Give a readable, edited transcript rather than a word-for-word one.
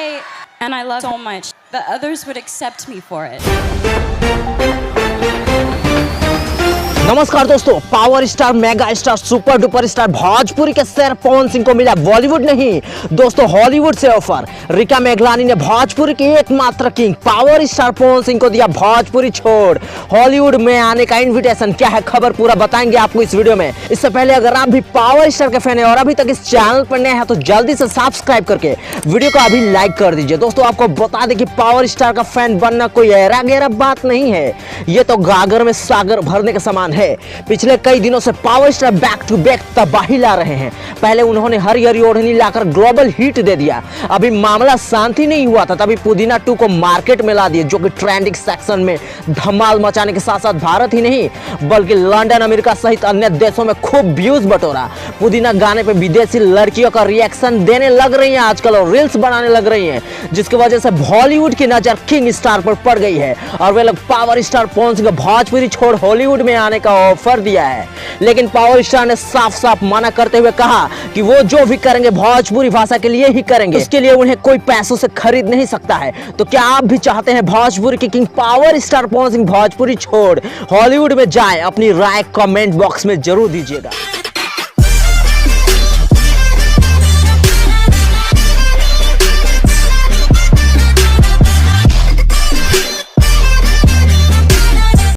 gay and I love so much that others would accept me for it. नमस्कार दोस्तों, power star, mega star, super duper star Bhojpuri के sir Pawan Singh को मिला बॉलीवुड नहीं दोस्तों हॉलीवुड से ऑफर। रिका मेघलानी ने भोजपुरी की एकमात्र king power star Pawan Singh को दिया भोजपुरी छोड़ हॉलीवुड में आने का इनविटेशन। क्या है खबर, पूरा बताएंगे आपको इस वीडियो में। इससे पहले अगर आप भी पावर स्टार के फैन है और अभी तक इस चैनल पर नए हैं तो जल्दी से सब्सक्राइब करके वीडियो को अभी लाइक कर दीजिए। दोस्तों आपको बता दें कि पावर स्टार का फैन बनना कोई ऐरा गहरा बात नहीं है, ये तो गागर में सागर भरने के समान है। पिछले कई दिनों से Power Star back to back तबाही ला रहे हैं। पहले उन्होंने हरी हरी ओढ़नी लाकर ग्लोबल हिट दे दिया, अभी मामला शांति नहीं हुआ था तभी पुदीना 2 को मार्केट में ला दिए, जो कि ट्रेंडिंग सेक्शन में धमाल मचाने के साथ साथ भारत ही नहीं बल्कि लंदन, अमेरिका सहित अन्य देशों में खूब व्यूज बटोरा। पुदीना गाने पे विदेशी लड़कियों का रिएक्शन देने लग रही है आजकल और रील्स बनाने लग रही है, जिसकी वजह से बॉलीवुड की नजर किंग स्टार पर पड़ गई है और वे लोग पावर स्टार पवन सिंह को भोजपुरी छोड़ हॉलीवुड में आने का ऑफर दिया है। लेकिन पावर स्टार ने साफ साफ मना करते हुए कहा कि वो जो भी करेंगे भोजपुरी भाषा के लिए ही करेंगे, उसके लिए उन्हें कोई पैसों से खरीद नहीं सकता है। तो क्या आप भी चाहते हैं भोजपुरी की king power star Pawan Singh Bhojpuri छोड़ हॉलीवुड में जाए? अपनी राय कमेंट बॉक्स में जरूर दीजिएगा।